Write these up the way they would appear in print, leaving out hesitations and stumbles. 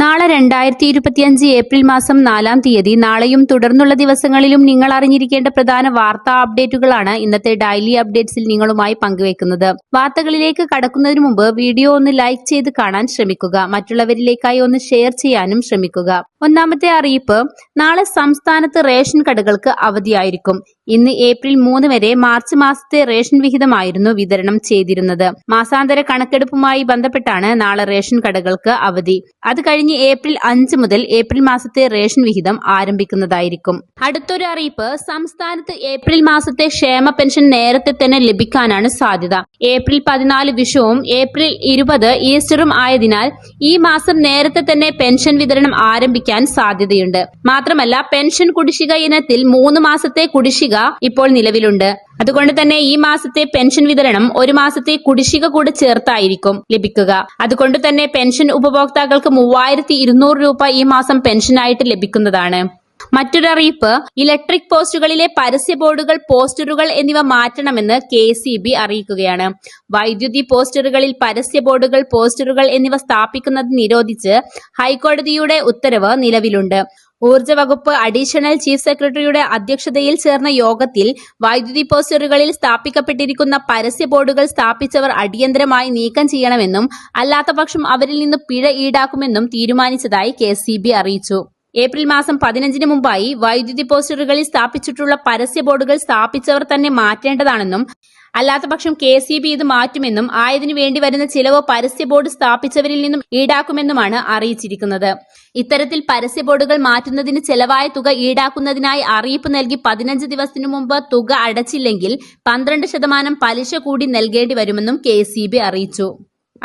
നാളെ 2025 ഏപ്രിൽ മാസം 4-ാം തീയതി നാളെയും തുടർന്നുള്ള ദിവസങ്ങളിലും നിങ്ങൾ അറിഞ്ഞിരിക്കേണ്ട പ്രധാന വാർത്താ അപ്ഡേറ്റുകളാണ് ഇന്നത്തെ ഡെയിലി അപ്ഡേറ്റ്സിൽ നിങ്ങളുമായി പങ്കുവെക്കുന്നത്. വാർത്തകളിലേക്ക് കടക്കുന്നതിന് മുമ്പ് വീഡിയോ ഒന്ന് ലൈക്ക് ചെയ്ത് കാണാൻ ശ്രമിക്കുക. മറ്റുള്ളവരിലേക്കായി ഒന്ന് ഷെയർ ചെയ്യാനും ശ്രമിക്കുക. ഒന്നാമത്തെ അറിയിപ്പ്, നാളെ സംസ്ഥാനത്ത് റേഷൻ കടകൾക്ക് അവധിയായിരിക്കും. ഇന്ന് ഏപ്രിൽ 3 വരെ മാർച്ച് മാസത്തെ റേഷൻ വിഹിതമായിരുന്നു വിതരണം ചെയ്തിരുന്നത്. മാസാന്തര കണക്കെടുപ്പുമായി ബന്ധപ്പെട്ടാണ് നാളെ റേഷൻ കടകൾക്ക് അവധി. അത് കഴിഞ്ഞ് ഏപ്രിൽ 5 മുതൽ ഏപ്രിൽ മാസത്തെ റേഷൻ വിഹിതം ആരംഭിക്കുന്നതായിരിക്കും. അടുത്തൊരു അറിയിപ്പ്, സംസ്ഥാനത്ത് ഏപ്രിൽ മാസത്തെ ക്ഷേമ പെൻഷൻ നേരത്തെ തന്നെ ലഭിക്കാനാണ് സാധ്യത. ഏപ്രിൽ 14 വിഷുവും ഏപ്രിൽ 20 ഈസ്റ്ററും ആയതിനാൽ ഈ മാസം നേരത്തെ തന്നെ പെൻഷൻ വിതരണം ആരംഭിക്കാൻ സാധ്യതയുണ്ട്. മാത്രമല്ല, പെൻഷൻ കുടിശ്ശിക ഇനത്തിൽ 3 മാസത്തെ കുടിശ്ശിക ഇപ്പോൾ നിലവിലുണ്ട്. അതുകൊണ്ട് തന്നെ ഈ മാസത്തെ പെൻഷൻ വിതരണം 1 മാസത്തെ കുടിശ്ശിക കൂടെ ചേർത്തായിരിക്കും ലഭിക്കുക. അതുകൊണ്ട് തന്നെ പെൻഷൻ ഉപഭോക്താക്കൾക്ക് 3200 രൂപ ഈ മാസം പെൻഷനായിട്ട് ലഭിക്കുന്നതാണ്. മറ്റൊരു അറിയിപ്പ്, ഇലക്ട്രിക് പോസ്റ്റുകളിലെ പരസ്യ ബോർഡുകൾ, പോസ്റ്ററുകൾ എന്നിവ മാറ്റണമെന്ന് KEB അറിയിക്കുകയാണ്. വൈദ്യുതി പോസ്റ്ററുകളിൽ പരസ്യ ബോർഡുകൾ, പോസ്റ്ററുകൾ എന്നിവ സ്ഥാപിക്കുന്നത് നിരോധിച്ച് ഹൈക്കോടതിയുടെ ഉത്തരവ് നിലവിലുണ്ട്. ഊർജ്ജ വകുപ്പ് അഡീഷണൽ ചീഫ് സെക്രട്ടറിയുടെ അധ്യക്ഷതയിൽ ചേർന്ന യോഗത്തിൽ വൈദ്യുതി പോസ്റ്ററുകളിൽ സ്ഥാപിക്കപ്പെട്ടിരിക്കുന്ന പരസ്യ ബോർഡുകൾ സ്ഥാപിച്ചവർ അടിയന്തരമായി നീക്കം ചെയ്യണമെന്നും അല്ലാത്തപക്ഷം അവരിൽ നിന്ന് പിഴ ഈടാക്കുമെന്നും തീരുമാനിച്ചതായി KEB അറിയിച്ചു. ഏപ്രിൽ മാസം 15-ന് മുമ്പായി വൈദ്യുതി പോസ്റ്ററുകളിൽ സ്ഥാപിച്ചിട്ടുള്ള പരസ്യ ബോർഡുകൾ സ്ഥാപിച്ചവർ തന്നെ മാറ്റേണ്ടതാണെന്നും അല്ലാത്തപക്ഷം KEB ഇത് മാറ്റുമെന്നും ആയതിനു വേണ്ടി വരുന്ന ചിലവ് പരസ്യ ബോർഡ് സ്ഥാപിച്ചവരിൽ നിന്നും ഈടാക്കുമെന്നുമാണ് അറിയിച്ചിരിക്കുന്നത്. ഇത്തരത്തിൽ പരസ്യ ബോർഡുകൾ മാറ്റുന്നതിന് ചെലവായ തുക ഈടാക്കുന്നതിനായി അറിയിപ്പ് നൽകി 15 ദിവസത്തിനു മുമ്പ് തുക അടച്ചില്ലെങ്കിൽ 12% പലിശ കൂടി നൽകേണ്ടി വരുമെന്നും KEB അറിയിച്ചു.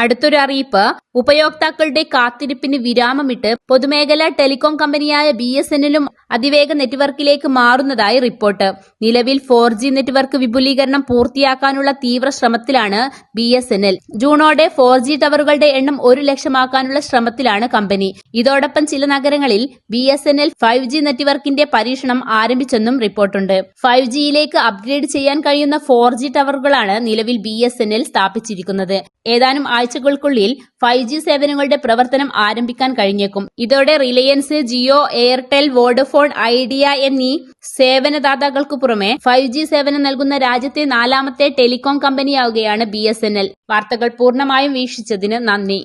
അടുത്തൊരു അറിയിപ്പ്, ഉപയോക്താക്കളുടെ കാത്തിരിപ്പിന് വിരാമമിട്ട് പൊതുമേഖലാ ടെലികോം കമ്പനിയായ BSNLും അതിവേഗ നെറ്റ്വർക്കിലേക്ക് മാറുന്നതായി റിപ്പോർട്ട്. നിലവിൽ 4G നെറ്റ്വർക്ക് വിപുലീകരണം പൂർത്തിയാക്കാനുള്ള തീവ്ര ശ്രമത്തിലാണ് BSNL. ജൂണോടെ 4G ടവറുകളുടെ എണ്ണം 1 ലക്ഷമാക്കാനുള്ള ശ്രമത്തിലാണ് കമ്പനി. ഇതോടൊപ്പം ചില നഗരങ്ങളിൽ BSNL 5G നെറ്റ്വർക്കിന്റെ പരീക്ഷണം ആരംഭിച്ചെന്നും റിപ്പോർട്ടുണ്ട്. 5Gയിലേക്ക് അപ്ഗ്രേഡ് ചെയ്യാൻ കഴിയുന്ന 4G ടവറുകളാണ് നിലവിൽ BSNL സ്ഥാപിച്ചിരിക്കുന്നത്. ഏതാനും ആഴ്ചകൾക്കുള്ളിൽ 5G സേവനങ്ങളുടെ പ്രവർത്തനം ആരംഭിക്കാൻ കഴിഞ്ഞേക്കും. ഇതോടെ റിലയൻസ്, ജിയോ, എയർടെൽ, വോഡഫോൺ, ഐഡിയ എന്നീ സേവനദാതാക്കൾക്കു പുറമെ 5G സേവനം നൽകുന്ന രാജ്യത്തെ 4ാമത്തെ ടെലികോം കമ്പനിയാവുകയാണ് BSNL. വാർത്തകൾ പൂർണ്ണമായും വീക്ഷിച്ചതിന് നന്ദി.